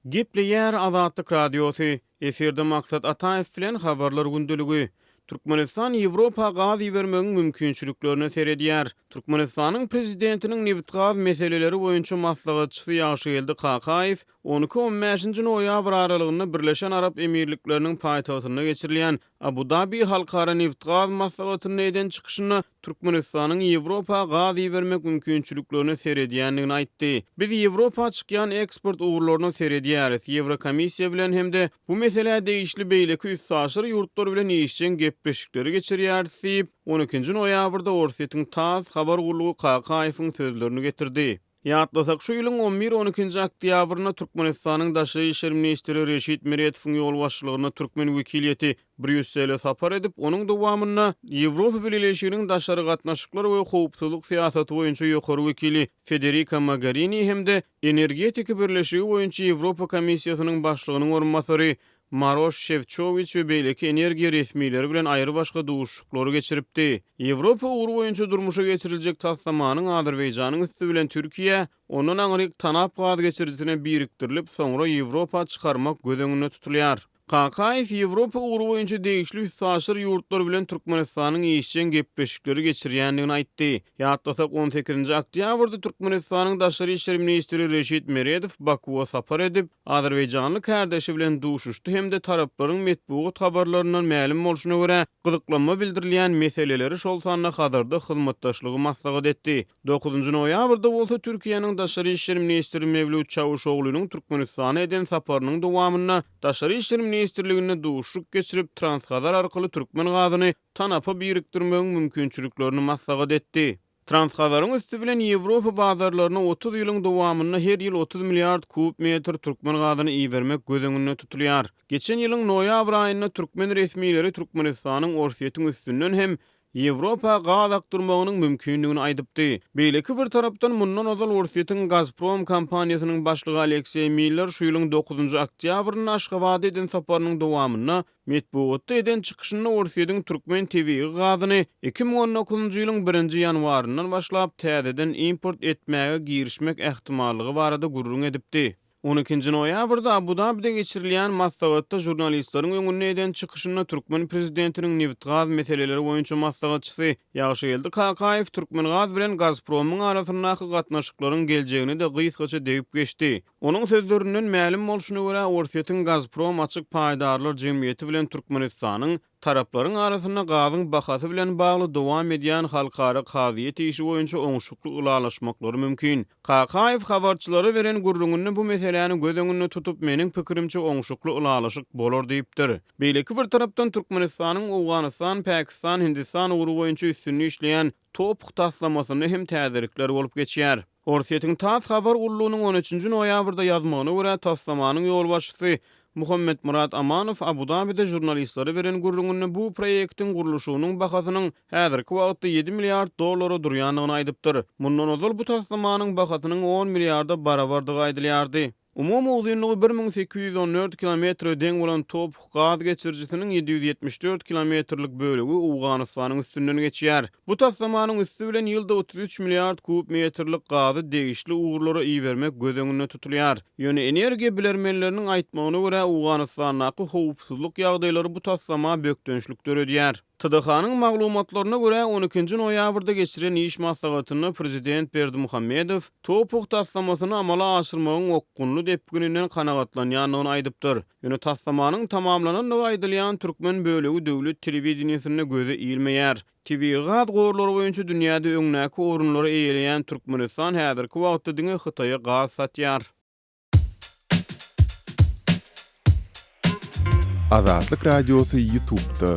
Gepleýär Azatlyk Radiosu. Eferde maksat Ataev bilen habarlar gündülügi. Türkmenistan Ýewropa gaz iýermegiň mümkinçiliklerini seredýär. Türkmenistanyň prezidentiniň neft gaz meseleleri boýunça maslahatçysy Ýagşygeldi Kakaýew 12-15 noýabr aralygyny Birleşen Arap Emirlikleriniň paýtagtyna geçirilýän Abu Dhabi halkara neft gaz maslahatynyň eden çykyşyny Türkmenistanyň Ýewropa gaz iýermek mümkinçiliklerini seredýändigini aýtdy. Biz Ýewropa çykýan eksport uğurlaryny seredýäris. Ýewrokomissiýa bilen hemde bu mesele değişli beýleki üstaşyr ýurtlar bilen işçen gepleşikleri geçirýär diýip 12 noýabrda Orsetň TASS habar gullugy Kakaýewiň sözlerini getirdi. Ýatlasak şu ýylyň 11-12 oktýabryna Türkmenistanyň daşy işler ministri Reşit Meretowyň ýol başçylygyna türkmen wekiliýeti Brüssele sapar edip, onuň dowamyna Ýewropa Birleşiginiň daşary gatnaşyklar we howpsuzlyk syýasaty boýunça ýokary wekili Federica Mogherini hemde energetika birleşigi boýunça Ýewropa Komissiýasynyň başlygynyň ornmasary Maroš Šefčovič we beýleki energiýa resmiýleri bilen aýry başga duşuklary geçiripdi. Ýewropa uğur boýunça durmuşa geçirilejek taslamanyň Azerbaýjanyň üstü bilen Türkiýe onuň aňryk tanap gaz geçirjisine birikdirilip, soňra Ýewropa çykarmak gözeňinde tutulýar. Kakaýew Ýewropa uğur boýunça değişli üstaşyr ýurtlar bilen Türkmenistanyň işçen gepleşikleri geçirýändigini aýtdy. Ýatlasak 18 oktýabrda Türkmenistanyň daşary işler ministri Reşit Meretow Bakuwa sapar edip, Azerbaýjanly kardeşi bilen duşuşdy hemde taraplaryň metbuat habarlaryndan ma'lum bolşuna görä gyzyklanma bildirilýän meseleleri şol sanly hadarda hyzmatdaşlygy maslahat etdi. 9 noýabrda bolsa Türkiýanyň daşary işler ministri Mevlut Çavuşoglunyň Türkmenistana eden saparynyň dowamyna daşary işler ministrligine duşuk geçirip Transkazar arkaly türkmen gazyny tanapa birikdirmegiň mümkinçiliklerini maslahat etdi. Transkazaryň üstü bilen Ýewropa bazarlaryna 30 ýylyň dowamyna her ýyl 30 milliard kub metr türkmen gazyny iýermek gözeňinde tutulýar. Geçen ýylyň noýabr aýynda türkmen resmiýleri Türkmenistanyň Orsetň üstünden hem Ýewropa gaz akdyrmagynyň mümkinligini aýdypdy. Beýleki bir tarapdan mundan ozal Orsetň Gazprom kompaniýasynyň başlygy Aleksey Miller şu ýylyň 9 oktýabryny Aşgabat eden saparynyň dowamyna metbuatda eden çykyşyny Orsetň Türkmen TV gazyny 2019 ýylyň 1 ýanwaryndan başlap täzeden import etmäge girişmek ähtimallygy barada gurrun edipdi. 12 noýabrda Abu Dhabi'de geçirilýän maslahatda jurnalistlaryň öňüne eden çykyşyna Türkmen prezidentiniň neft gaz meseleleri boýunça maslahatçysy Ýagşygeldi Kakaýew Türkmen gaz bilen Gazpromyň arasyndaky gatnaşyklaryň geljegini de gysgaça degip geçdi. Onuň sözlerinden ma'lum bolşuna görä Orsetň Gazprom açyk paýdarlar jemgyýeti bilen Türkmenistanyň taraplaryň arasynda gazyň bahasy bilen bagly dowam edýän halkara kaziýet işi boýunça oňşukly ulalaşmaklary mümkin. Kakaýew habarçylary beren gurrungyny bu meseleni gözeňinde tutup meniň pikirimçe oňşukly ulalaşyk bolar diýipdir. Beýleki bir tarapdan Türkmenistanyň Awganystan, Pakistan, Hindistan uğuru boýunça üstünlüği işleýän topuk taslamasyny hem täzirikler bolup geçýär. Orsetň TASS habar gullugynyň 13 noýabrda ýazmagyna görä taslamanyň ýol başçysy Muhammed Murat Amanow Abu Dhabi'de jurnalistlere beren gurrungyny bu proýektiň guruluşynyň bahasynyň häzirki wagtda 7 milliard dollara durýanlygyny aýdypdyr. Mundan ozal bu taslamanyň bahasynyň 10 milliarda barabardygy aýdylýardy. Umumy uzunlygy 1814 kilometr deň bolan topuk gaz geçirjisiniň 774 kilometrlik bölegi Awganystanyň üstünden geçýär. Bu taslamanyň üstü bilen ýylda 33 milliard kub metrlik gazy degişli uğurlara iýermek gözeňinde tutulýar. Ýöne energiýa bilermenleriniň aýtmagyna görä Awganystanyň howpsuzlyk ýagdaýlary bu taslama bökdönçlük döredýär. TDH-nyň maglumatlaryna görä 12 noýabrda geçiren iş maslahatyny prezident Berdimuhammedow topuk taslamasyny amala aşyrmagyň okgunly depgininden kanagatlanýanlygyny aýdypdyr. Ýöne taslamanyň tamamlanandygy aýdylýan türkmen bölegi döwlet telewizionyna göze iýilmeýär. TV gaz gorlary boýunça dünýäde öňnäki orunlary eýeleýän Türkmenistan häzirki wagtda diňe Hytaýa gaz satýar. Azatlyk Radiosu YouTube'da.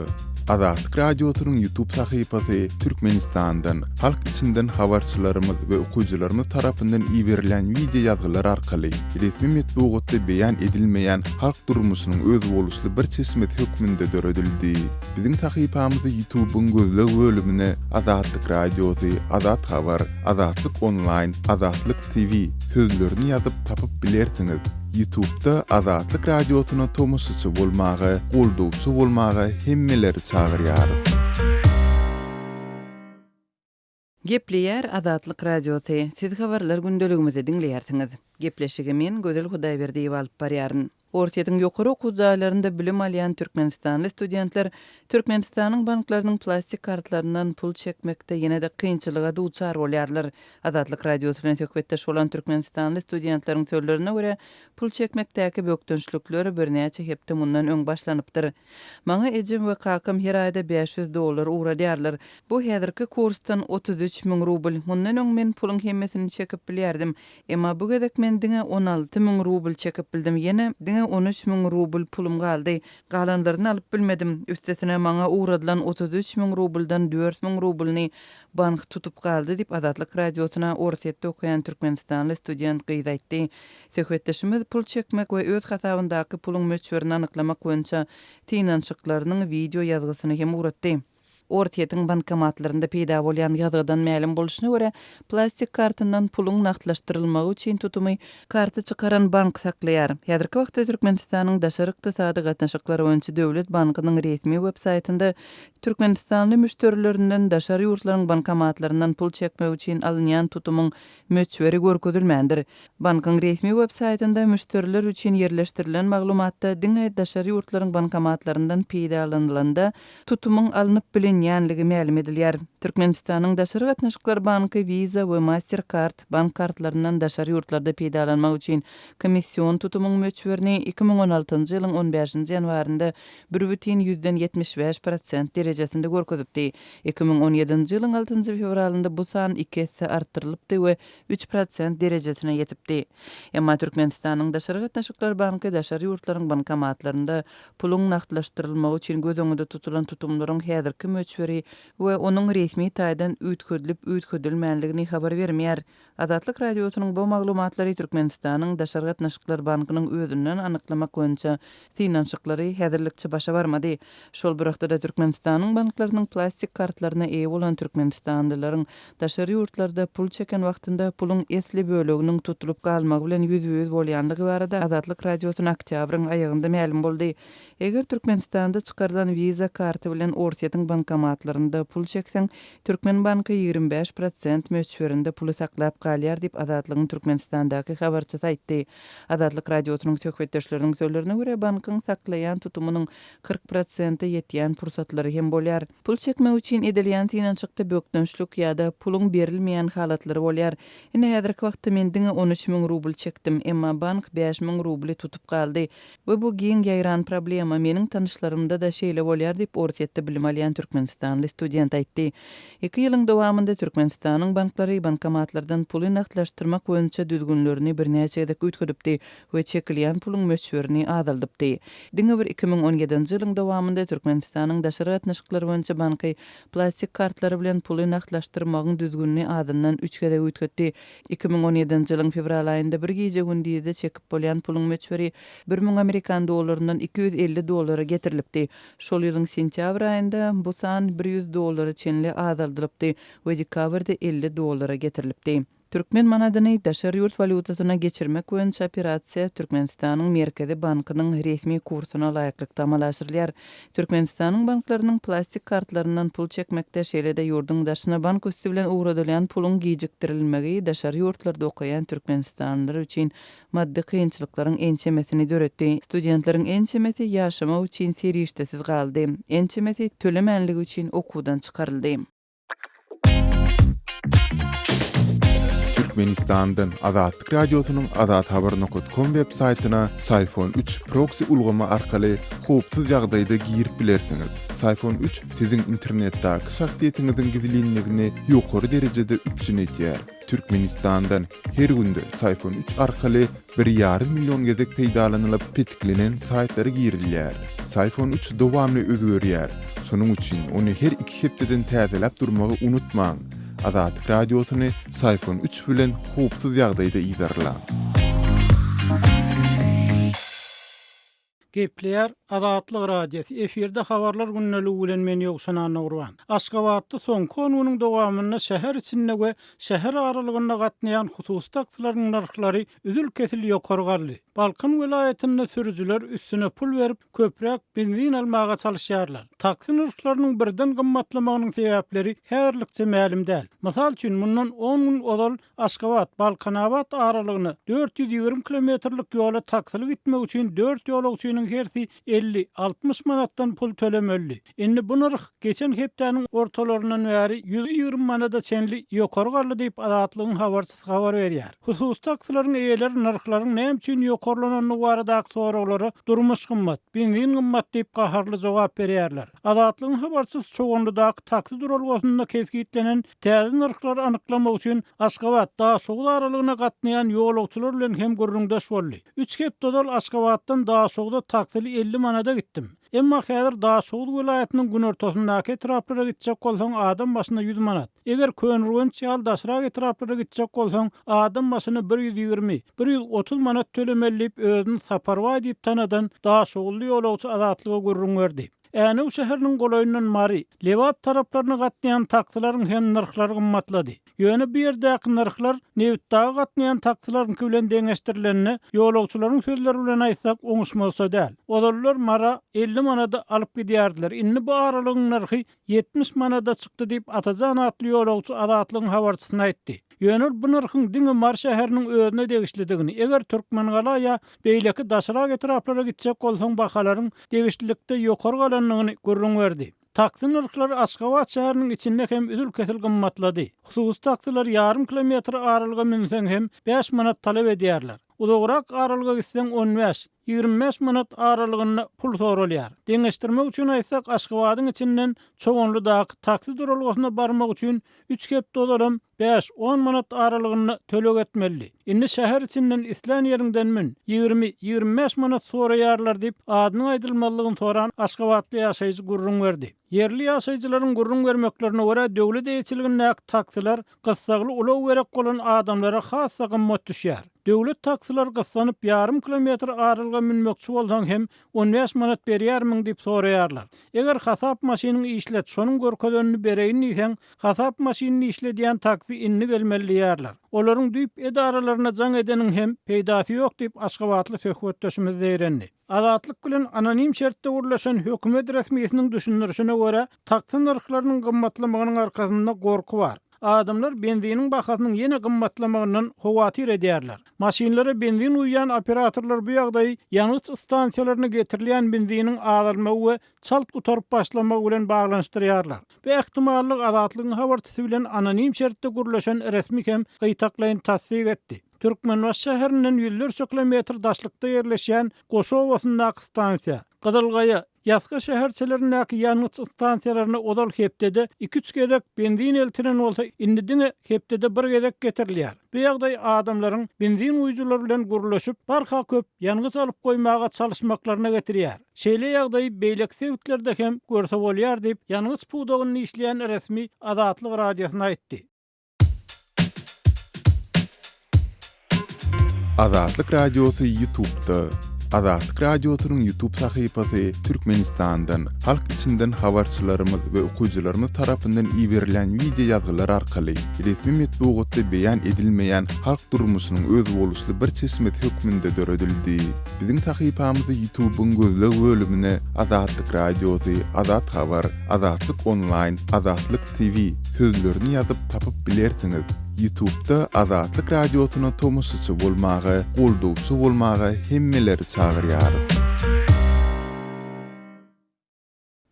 Azatlyk Radiosynyň YouTube sahypasy Türkmenistandan, halk içinden habarçylarymyz we okuyjylarymyz tarapyndan iýerilen video ýazgylar arkaly resmi metbuatda beýan edilmeýän halk durmuşynyň öz boluşly bir çeşmet hökmünde döredildi. Biziň sahypamyzy YouTube'un gözleg bölümine Azatlyk Radiosu, Azat Habar, Azatlyk Online, Azatlyk TV sözlerini ýazyp tapyp bilersiňiz. YouTube'da Azatlyk Radiosyna tomuşçy bolmagy, goldowçy bolmagy hemmeleri çagyrýar. Gepleýär Azatlyk Radiosu. Siz habarlar gündeligimizi dinleýärsiňiz. Gepleşigi men Gözel Hudaýberdi alyp barýaryn. Ortaýyň ýokary okuw jaýlarynda bilim alýan türkmenistanly studentler Türkmenistanyň banklarynyň plastik kartlaryndan pul çekmekde ýene-de kynçylyga duçar bolýarlar. Azatlyk Radiosyna söhbetdeş bolan türkmenistanly studentleriň sözlerine görä, pul çekmekdäki bökdünçlükleri birnäçe hepde mundan öň başlanypdyr. Maňa ejim we kakam her aýda $500 uğradýarlar. Bu häzirki kursdan 33.000 rubl. Mundan öň men pulun hemmesini çekip bilýärdim. Emma bu gezek men diňe 16.000 rubl çekip bildim. Ýene diňe 13.000 rubl pulum galdy. Galanlaryny alyp bilmedim. Üstesine maňa uğradylan 33.000 rubldan 4.000 rublny bank tutup galdy diýip Azatlyk Radiosyna ortaýetde okuyan türkmenistanly student gyýdaýtdy. Söhbetdeşimiz pul çekmek we öz hasabyndaky pulun möçberini anyklamak boýunça tinançyklarynyň video ýazgysyny hem uğratdy. Ortaýetiň bankomatlarynda peýda bolýan ýazgydan ma'lum boluşyna görä, plastik kartyndan pulun naqdlaşdyrylmagy üçin tutumy karty çykaran bank saklaýar. Häzirki wagtda Türkmenistanyň daşary ykdysady gatnaşyklary boýunça döwlet bankynyň resmi web-saytynda Türkmenistanly müşterilerinden daşary ýurtlaryň bankomatlaryndan pul çekmek üçin alynýan tutumyň möçberi görkezilmändir. Bankyň resmi web-saytynda müşteriler üçin yerleşdirilen maglumatda diňe daşary ýurtlaryň bankomatlaryndan peýda alynylanda tutumyň alınıp bilinýänligi ma'lum edilýär. Türkmenistanyň daşary gatnaşyklar banky Visa we Mastercard bank kartlaryndan daşary ýurtlarda peýdalanmak üçin komissiýon tutumyň möçberini 2016-njy ýylyň 15-nji ýanwarynda 1,75% derejesinde görkezipdi. 2017-nji ýylyň 6-njy fevralynda bu san 2 hesse artdyrylypdy we 3% derejesine ýetipdi. Emma Türkmenistanyň daşary gatnaşyklar banky daşary ýurtlaryň bankomatlarynda pulun naqdlaşdyrylmagy üçin göz öňünde tutulan tutumlaryň häzirki möçberi we onuň resmi taýdan üýtgedilmänligini habar bermeýär. Azatlyk Radiosynyň bu maglumatlary Türkmenistanyň daşary gatnaşyklar bankynyň özünden anyklamak boýunça tinançyklary häzirlikçe başa barmady. Şol bir wagtda Türkmenistanyň banklarynyň plastik kartlaryna eýe bolan türkmenistanlylaryň daşary ýurtlarda pul çeken wagtynda pulun esli böleginiň tutulup galmagy bilen ýüz bolýanlygy barada Azatlyk Radiosyna oktýabryň aýagynda ma'lum boldy. Eger Türkmenistanda çykarylan Visa karty bilen ortaýytyň bankomatlarynda pul çekseň, Türkmen banky 25% möçberinde pulu saklap galýar diýip Azatlygyň Türkmenistandaky habarçysy aýtdy. Azatlyk Radiosynyň söhbetdeşleriniň sözlerine görä, bankyň saklaýan tutumynyň 40% ýetýän pursatlary hem bolýar. Pul çekmek üçin edilýän tinançykda bökdünçlük ýa-da pulun berilmeýän halatlary bolýar. Ine häzirki wagtda men diňe 13.000 rubl çekdim, emma bank 5.000 rubly tutup galdy. We bu giň ýaýran problema meniň tanışlarymda da şeýle bolýar diýip ortaýetde bilim alýan türkmenistanly student aýtdy. 2 ýylyň dowamında Türkmenistanyň banklary bankomatlardan puly naqdlaşdyrmak boýunça düzgünlerini birnäçe gezek üýtgedipdi we çekilýän pulun möçberini azaldypdy. Diňe bir 2017-nji ýylyň dowamında Türkmenistanyň daşary gatnaşyklary boýunça banky plastik kartlary bilen puly naqdlaşdyrmagyň düzgünini azyndan 3 gezek üýtgetdi. 2017-nji ýylyň fevral aýynda bir gije gündizde çekip bolýan pulun möçberi 1.000 Amerikan dollaryndan $250 getirilipdi. Şol ýylyň sentýabr aýynda bu san $100 çenli azaldylypdy we dekabrda $50 getirilipdi. Türkmen manadyny daşary ýurt valutasyna geçirmek boýunça operasiýa Türkmenistanyň Merkezi bankynyň resmi kursyna laýyklyk tamalaşdyrylýar. Türkmenistanyň banklarynyň plastik kartlaryndan pul çekmekde şeýle-de ýurduň daşyna bank üstü bilen uğradylan pulun gijikdirilmegi daşary ýurtlarda okaýan türkmenistanlylar üçin maddi kynçylyklaryň ençemesini döretdi. Studentleriň ençemesi ýaşamak üçin serişdesiz galdy. Ençemesi tölemänligi üçin okuwdan çykaryldy. Türkmenistandan Azatlyk Radiosynyň azathabar.com web-saytyna Sayfon 3 proxy ulgama arkaly howpsuz ýagdaýda girip bilersiňiz. Sayfon 3 siziň internetdäki şahsiýetiňiziň gizlinligini ýokary derejede üçinetýär. Türkmenistandan her günde Sayfon 3 arkaly 1,5 milyon gezek peýdalanylyp petiklenen saytlary girilýär. Sayfon 3 dowamly özgörýär. Şonuň üçin ony her 2 hepdeden täzeläp durmagy unutmaň. Azatlyk Radiosyny Sayfon 3 bilen howpsuz ýagdaýda ýazarlar. Gepleýär Azatlyk radiosu efirde habarlar günneligi bilen meni ýokşanan Nurwan. Aşgabatda soňky konunyň dowamyna şäher içinde we şäher aralygynda gatnaýan hususy taksalaryň narhlary üzül kesil ýokargarly. Balkan vilayetinde sürüjüler üstüne pul berip köprek benzin almaga çalışýarlar. Taksi narhlarynyň birden gymmatlamagynyň sebäpleri herlikçe ma'lum däl. Mysal üçin mundan 10 gün odal Aşgabat Balkanabad aralygyny 420 kilometrlik ýola taksily gitmek üçin 4 ýolagçynyň hersi 50-60 manatdan pul tölemeli. Indi bu narh geçen hepdäniň ortalaryndan bäri 120 manada çenli ýokargarly diýip Azatlygyň habarçysy habar berýär. Hususy taksilaryň eýeleri narhlaryň näme üçin ýokarlanyny barada soraglary durmuş gymmat, benzin gymmat diýip gaharly jogap berýärler. Azatlygyň habarçysy çoğunludaky taksi duralgosynda kesgitlenen täze narhlary anyklamak üçin Aşgabat Daşoğlu aralygyna gatnaýan ýolagçylar bilen hem gürrüňdeş boldy. 3 hep dodal Aşgabatdan Daşoğluda taksili 50 manada gittim. Emma häzir Daşoğlu vilayatynyň gün ortasyndaky etraplara gitjek bolsaň adam başyna 100 manat. Eger Könrügenç ýal daşrak etraplara gitjek bolsaň adam başyna 120-130 manat tölemeli diýip özüni saparwa diýip tanadan Daşoğlu ýolagçy Azatlyga gürrüň berdi. Äne şu şäherniň golaýyndan mari Lewap taraplaryna gatnaýan taksilaryň hem narhlary gymmatlady. Ýöne bir ýerdäki narhlar Newitdagy gatnaýan taksilaryň bilen deňeşdirilenini ýolagçylaryň sözleri bilen aýtsak oňuşmasa däl. Olarlar mara 50 manada alyp gidýärdiler. Indi bu aralygyň narhy 70 manada çykdy diýip Atajan atly ýolagçy Azatlygyň habarçysyna aýtdy. Ýöne bu narhyň diňe Mar şäheriniň özüne degişlidigini, eger Türkmenigala ýa beýleki daşrak etraplara gitjek bolsaň bahalaryň degişlilikde ýokary galanlygyny görüň berdi. Taksi narhlary Aşgabat şäheriniň içinde hem üzül kesil gymmatlady. Hususy taksiler ýarym kilometr aralyga minseň hem 5 manat talep edýärler. Uzagrak aralyga gitseň 15-25 manat aralygyny pul soralýar. Deňeşdirmek üçin aýtsak Aşgabatyň içinden çoğunludaky taksi duralgysyna barmak üçin 3 kep dolarym 5-10 manat aralygyny tölek etmeli. Indi şäher içinden islan ýerinden 20-25 manat soraýarlar diýip adyny aýdylmalygyny soran Aşgabatly ýaşaýjy gurrun berdi. Yerli ýaşaýjylaryň gurrun bermeklerine görä döwlet eýçiliginde taksiler gyssagly ulag gerek bolan adamlara hassa gymmat düşýär. Döwlet taksiler gyssanyp ýarym kilometr aralyga minmekçi bolsaň hem 15 manat berýärmiň diýip soraýarlar. Eger hasap maşynyny işlet, şonuň görkezlerini bereýin diýsen, hasap maşynyny işledýän taksi inni gelmeli ýarlar. Olaryň düýp edaralaryna jaň edeniň hem peýdasy ýok diýip Aşgabatly söhbetdeşimiz beýrendi. Azatlyk bilen anonim şertde gurlaşan hökümet resmiýetiniň düşündirişine görä, taksi narhlarynyň gymmatlamagynyň arkasynda gorku bar. Adamlar benzinin bahasynyň ýene gymmatlamagynyň howatyr edýärler. Maşinlara benzin uýan operatorlar bu ýagdaýy ýanyç stansiýalaryna getirilýän benziniň agyrmagy we çalt gutarıp başlamagy bilen baglanyşdyrýarlar. Bu ähtimallyk Azatlygyň habarçysy bilen anonim şertde gurlaşan resmi hem gytaklaýyn tasdik etdi. Türkmenbaş şäheriniň 100 kilometr daşlykda ýerleşýän Goşowasyndaky stansiýa, Gydylgaýa, Ýazga şäherçilerindäki ýanyç stansiýalaryna odal hepdede 2-3 gezek benzin eltiren bolsa, indi diňe hepdede 1 gezek getirilýär. Bu ýagdaý adamlaryň benzin uýjulary bilen gurlaşyp barha köp ýanyç alyp goýmaga çalışmaklaryna getirýär. Şeýle ýagdaý beýlek sebäplerde hem görse bolýar diýip ýanyç puwdagyny işleýän resmi Azatlyk radiosyna aýtdy. Azatlyk radiosu YouTube'da. Azatlyk radiosynyň YouTube sahypasy Türkmenistandan, halk içinden habarçylarymyz we okuwçylarymyz tarapyndan iýerilen video ýazgylar arkaly resmi metbuatda beýan edilmeýän halk durmuşynyň öz boluşly bir çeşmet hökmünde döredildi. Biziň sahypamyzy YouTube'un gözleg bölümine Azatlyk radiosu, Azat habar, Azatlyk online, Azatlyk TV sözlerini ýazyp tapyp bilersiňiz. YouTube'da Azatlyk radiosyna tomoşaçy bolmagy, goldowçy bolmagy hemmeleri çagyrýarys.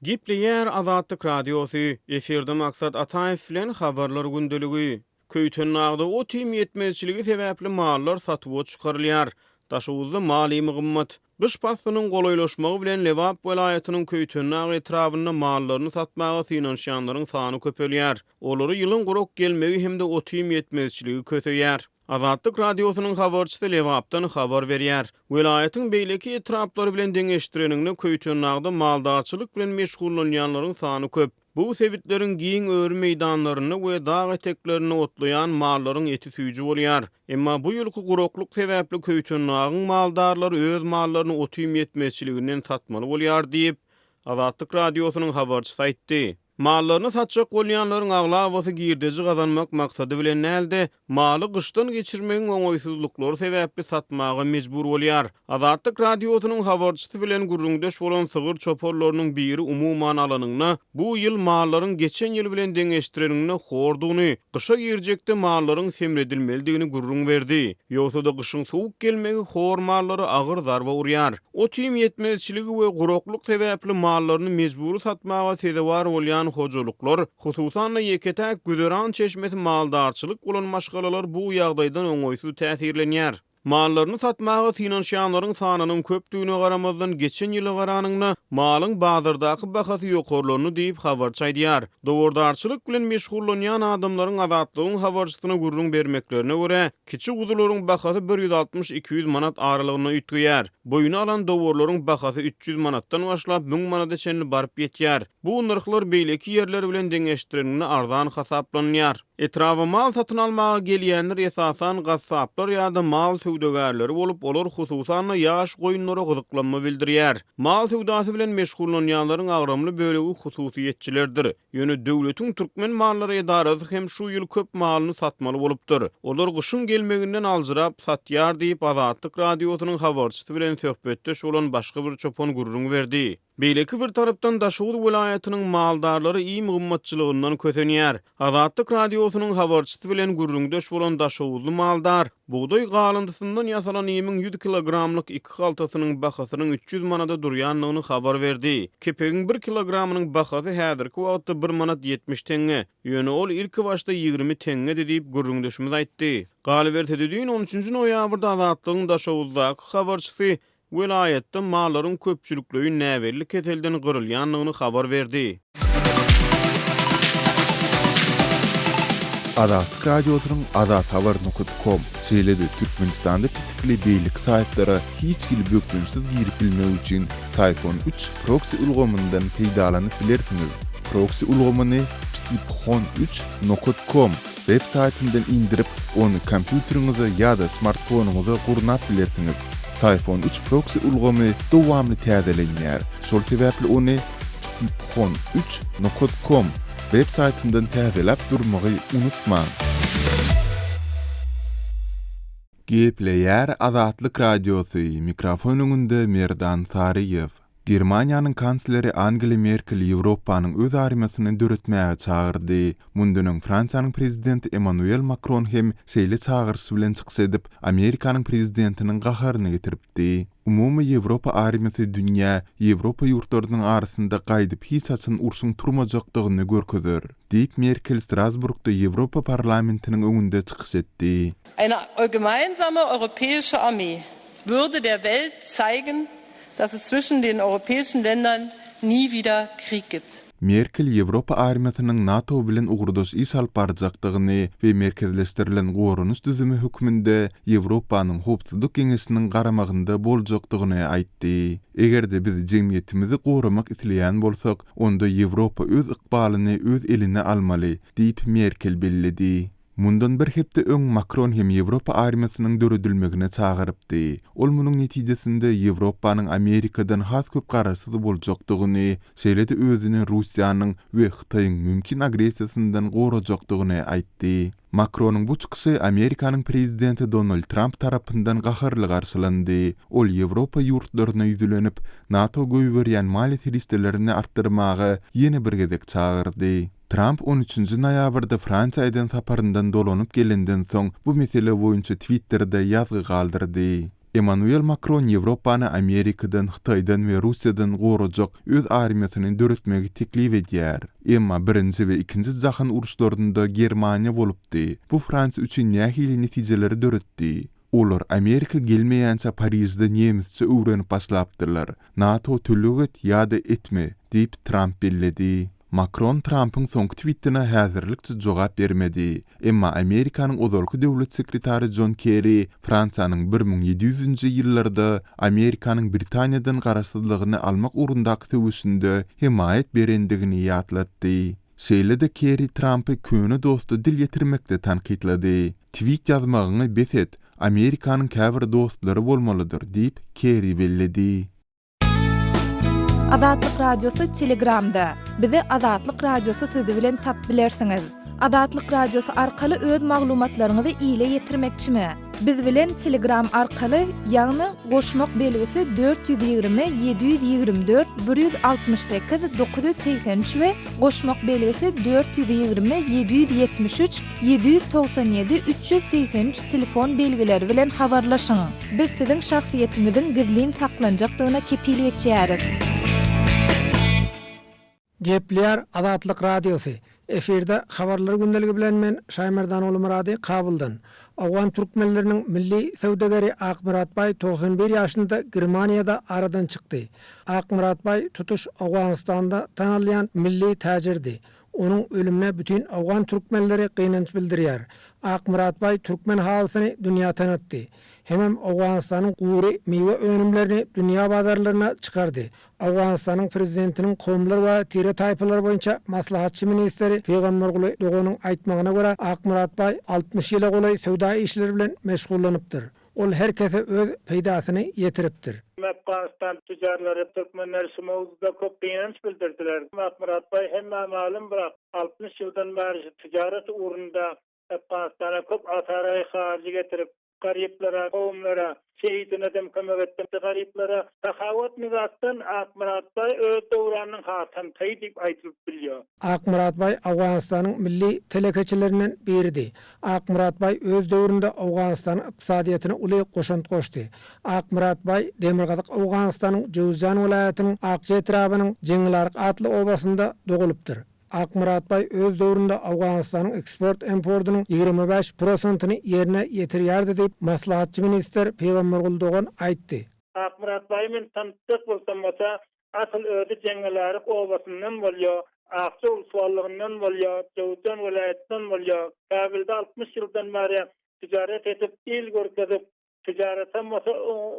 Gepleýär Azatlyk radiosu, efirde maksat Ataýew bilen habarlar gündeligi. Köýtünagda o tim ýetmezçiligi sebäpli mallar satyp çykarylýar. Daşowuzda mali gymmat. Gyş pasynyň golaýlaşmagy bilen Lewap welaýatynyň Köýtünag etrawyna mallaryny satmagy finansiýanlaryň sany köpelýär. Olary ýylyň guruk gelmegi hemde o tim ýetmezçiligi köteýär. Azatlyk radiosynyň habarçysy Lewapdan habar berýär. Welaýatyň beýleki etraplary bilen deňeşdirenigini Köýtünagda maldarçylyk bilen meşgullanýanlaryň sany köp. Bu sebitlerin giyin öwrü meýdanlaryny we dağ eteklerini otlayan mallaryň eti süýji bolýar. Emma bu ýylky gurokluk sebäpli köýtünnagyň maldarlary öz mallaryny otym ýetmezçiliginden satmaly bolýar diýip Azatlyk radiosynyň habarçysy aýtdy. Mallaryny satjak bolýanlaryň aglabasy girdiji gazanmak maksady bilen nälde maly gyşdan geçirmegiň oňoýsuzlyklary sebäpli satmagy mejbur bolýar. Azatlyk radiosynyň habarçysy bilen gurrundaş bolan sygyr çoporlarynyň biri umumyň alanyny bu ýyl mallaryň geçen ýyl bilen deňeşdirenini hordugyny, gyşa girjekde mallaryň semredilmelidigini gurrun berdi. Ýogsa da gyşyň sowuk gelmegi hor mallary agyr zarba urýar. Otym ýetmezçiligi we gurokluk sebäpli mallaryny mejbur satmaga sebäp bolýan hojalyklar, hususan ýeketäk Güderan çeşmesi maldarçylyk bolan maşgalalar bu ýagdaýdan oňoýsuz täsirlenýär. Mallaryny satmaga finansiýanlaryň sanynyň köpdügine garamazdan geçen ýyly garanyny malyň bazardaky bahasy ýokarlaryny diýip habarçy aýdýar. Dowardarçylyk bilen meşgullanýan adamlaryň azatlygyň habarçysyna gurrun bermeklerine görä, kiçik uzularyň bahasy 160-200 manat aralygyna ýetýär. Boyuna alan dowarlaryň bahasy 300 manatdan başlap 1000 manata çenli baryp ýetýär. Bu narhlar beýleki ýerler bilen deňeşdirenini arzan hasaplanýar. Etrafa mal satyn almaga gelýänler esasan gassaplar ýa-da mal söwdegärleri bolup, olar hususan ýaş goýunlara gyzyklanma bildirýär. Mal söwdasy bilen meşgullanýanlaryň agramly bölegi hususiýetçilerdir. Ýöne döwletiň türkmen mallary edarasy hem şu ýyl köp malyny satmaly bolupdyr. Olar gyşyň gelmeginden aljyrap satýar diýip Azatlyk radiosynyň habarçysy bilen söhbetdeş bolan başga bir çopon gurrun berdi. Beýleki bir tarapdan Daşowul welaýatynyň maldarlary iň gymmatçylygyndan kötenýär. Azatlyk radiosynyň habarçysy bilen gurrundaş bolan Daşowully maldar buğday galındysyndan ýasalan 100 kilogramlyk 2 haltasynyň bahasynyň 300 manata durýanlygyny habar berdi. Kepegiň 1 kilogramynyň bahasy häzirki wagtda 1 manat 70 teňe. Ýöne ol ilki başda 20 teňe diýip gurrundaşymyz aýtdy. Galyp edildiň 13-nji noýabrda Azatlygyň Daşowuldaky habarçysy welaýatda mallaryň köpçülikleri näwelli ketelden gyrylýanlygyny habar berdi. Azatlyk radiosynyň azathabar.com şeýlede Türkmenistanda pitikli beýlik saýtlary hiç gili bökünsiz girip bilmek üçin Sayfon 3 proxy ulgamyndan peýdalanyp bilersiňiz. Proxy ulgamyny psiphon3.com web saytyndan indirip onu kompýuteriňize ýa-da smartfonuňyza gurnap bilersiňiz. Sayfon 3 proxy ulgamy dowamly täzelenýär. Şol sebäpli onu psiphon3.com web saytyndan täzelep durmagy unutmaň. Gepleýär Azatlyk radiosy, mikrofon öňünde Merdan Sariýew. Germaniýanyň kansleri Angela Merkel Ýewropanyň öz armiýasyny döretmäge çagyrdy. Mundunyň Fransiýanyň prezidenti Emmanuel Macron hem şeýle çagyrşy bilen çykyş edip Amerikanyň prezidentiniň gaharyny getiripdi. Umumy Ýewropa armiýasy dünýä, Ýewropa ýurtlarynyň arasynda gaýdyp hiç açyn urşuň turmajakdygyny görkezär. Diýip Merkel Strasburgda Ýewropa parlamentiniň öňünde çykyş etdi. Eine gemeinsame europäische Armee würde der Welt zeigen, dass es zwischen den europäischen Ländern nie wieder Krieg gibt. Merkel Ýewropa armiýasynyň NATO bilen ugurdaş iş alyp barjakdygyny we merkezleşdirilen gorunuş düzümi hökmünde Ýewropanyň howpsuzlyk geňeşiniň garamagynda boljakdygyny aýtdy. Egerde biz jemgyýetimizi goramak isleýän bolsak, onda Ýewropa öz ykbalyny öz eline almaly, diýip Merkel bellidi. Mundan bir hepde öň Macron hem Ýewropa armiýasynyň döredilmegine çagyrypdy. Ol munyň netijesinde Ýewropanyň Amerikadan has köp garaşsyz boljakdygyny, şeýlede özüni Russiýanyň we Hytaýyň mümkin agresiýasyndan gorajakdygyny aýtdy. Macronyň bu çykyşy Amerikanyň prezidenti Donald Trump tarapyndan gaharly garşylandy. Ol Ýewropa ýurtlaryna ýüzlenip NATO göýberýän maliýet listelerini artdyrmagy ýene bir gezek çagyrdy. Trump 13-nji noýabrda Fransiýadan saparyndan dolanyp gelenden soň bu mesele boýunça Twitterda ýazgy galdyrdy. Emmanuel Macron Ýewropany Amerikadan, Hytaýdan we Russiýadan gorajak öz armiýasyny döretmegi teklip edýär. Emma 1-nji we 2-nji jahyn uruşlarynda Germaniýa bolupdy. Bu Fransiýa üçin nähili netijeleri döretdi. Olar Amerika gelmeýänçe Parisde nemisçe öwrenip başlapdylar. NATO tölüget ýa-da etme, diýip Trump belledi. Macron Trump'ın soňky tweetine häzirlikçe jogap bermedi. Emma Amerikanyň ozalky döwlet sekretary John Kerry Fransanyň 1700-nji ýyllarda Amerikanyň Britaniýadan garaşsyzlygyny almak urundaky töwüşünde himayet berendigini ýatlatdy. Şeýle de Kerry Trump'y köne dostu dil ýetirmekde tanqidlady. Tweet ýazmagyny beset, Amerikanyň käbir dostlary bolmalydyr diýip Kerry belledi. Azatlyk radiosu Telegramda. Bizi Azatlyk radiosu sözü bilen tap bilersiňiz. Azatlyk radiosu arkaly öz maglumatlaryňyzy ýyla ýetirmekçimi? Biz bilen Telegram arkaly ýagny goşmak belgisi 420 724 168 983 we goşmak belgisi 420 773 797 383 telefon belgileri bilen habarlaşyň. Biz siziň şahsiýetiňiziň gizlin saklanjakdygyna kepillik etýäris. Gepler Azatlyk radiosu. Efirde habarlar gündəligi bilen men Şaýmerdanoğlu Murady Kabuldan. Awgan türkmenleriniň milli söwdegeri Akmuratbay 91 ýaşynda Germaniýada aradan çykdy. Akmuratbay tutuş Awganistanda tanalýan milli täjirdi. Onuň ölümine bütün Awgan türkmenleri gynanç bildirýär. Akmuratbay türkmen halysyny dünýä tanıtdy. Hem Awganistanyň gury meýwe önümlerini dünýä bazarlaryna çykardy. Awganistanyň prezidentiniň gowumlar we tire taýpalar boýunça maslahatçy ministeri Peýgamberguly Dogonyň aýtmagyna görä Akmuratbay 60 ýyla golay söwda işleri bilen meşgullanypdyr. Ol herkese öz peýdasyny ýetiripdir. Afganistan tüccarları Türkmenler şu mawzuda köp gynanç bildirdiler. Akmuratbay hemme malum birak 60 ýyldan beri tijaret urunda Afganistana köp asaray harcı getirip gariplara, gowumlara, şehidine dem kömek etdim. Gariplara tahawat nizatdan Akmuratbay öz döwranyň hatan taýdyp aýtyp bilýär. Akmuratbay Awganistanyň milli telekeçilerinden biridi. Akmuratbay öz döwründe Awganistanyň ykdysadyýatyna uly goşant goşdy. Akmuratbay Demirgazyk Awganistanyň Jowzjan welaýatynyň Akçe etrabynyň Jeňilaryk atly obasynda dogulypdyr. Akmuratbay öz döwründe Awganistanyň eksport-importynyň 25%-ny ýerine ýetirýärdi diýip maslahatçy minister Peýgamberguly Dogan aýtdy. Akmuratbay men tanıtyk bolsam-da asıl öýde Jeňilaryk obasyndan bolýar, Akçe ulsuwallygyndan bolýar, Jowzjan welaýatynyň bolýar. Kabilde 60 ýyldan beri tijaret edip il görkezip tijaretten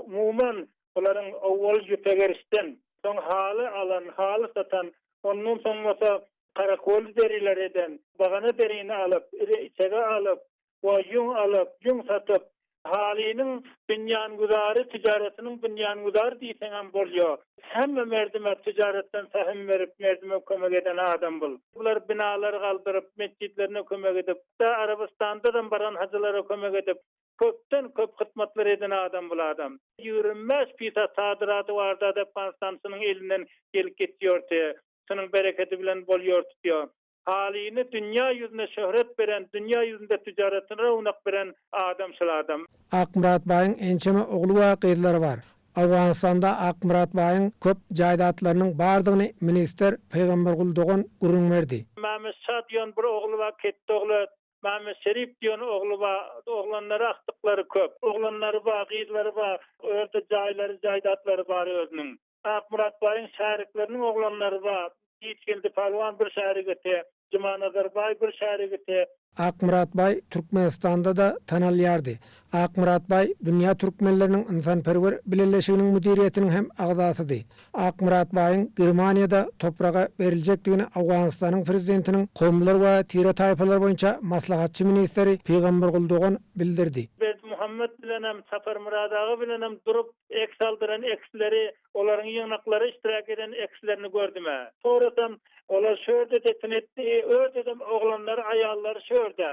umuman olaryň awwal ýetegerişden soň haly alan, haly satan, ondan soňra karakol derilerden bagana derini alıp, içeri alıp, wajun alıp, jun satıp, halinin dünýäň guzary, tijaretiniň dünýäň guzary diýsen bolýar. Hemme merdime tijaretten sahim berip, merdime kömek eden adam bol. Bular binalary galdyryp, mesjidlerine kömek edip, da Arabistandan baran hajylara kömek edip, köpden köp hyzmatlar eden adam bol adam. Ýürünmäz pisa sadyraty barda da Afganistanyň elinden gelip getýärdi. Senin bereketi bilen bolýar tutýar. Halini dünýä ýüzüne şöhret beren, dünýä ýüzünde tijaretine rownak beren adam şol adam. Akmuratbaýyň ençeme ogly we gyrlary bar. Awganistanda Akmuratbaýyň köp jaýdatlarynyň bardygyny minister Peýgamberguly Dogan gurrun berdi. Mäme Şadýan bir ogly we ketdi ogly. Mäme Şerif diýen ogly we oglanlary akdyklary köp. Oglanlary we gyrlary we öýde jaýlary, jaýdatlary bar özüniň. Akmuratbaýyň şäherikleriniň oglanlary bar. Ýetgildi palwan bir şäherigete, Jumanazarbay bir şäherigete. Akmuratbay Türkmenistanda da tanalýardy. Akmuratbay dünýä türkmenleriniň insanperwer birleşiginiň müdiriýetiniň hem agzasydy. Akmuratbaýyň Germaniýada topraga berilejekdigini Awganistanyň prezidentiniň gowumlar we tire taýpalar boýunça maslahatçy ministeri Peýgamberguly Dogan bildirdi. Muhammed bilenem Safar Muradagy bilenem durup eks aldyran eksleri, olaryň ýygnaklary iştirak eden ekslerini gördüm. Soratam olar şöýde detin etdi, öýdem oglanlary, aýallary şöýde.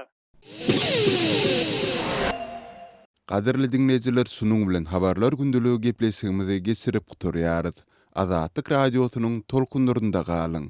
Qadirli dinleyijiler, şunuň bilen habarlar gündüligi gepleşigimizi geçirip guturýarys. Azatlyk radiosynyň tolkunlarynda galyň.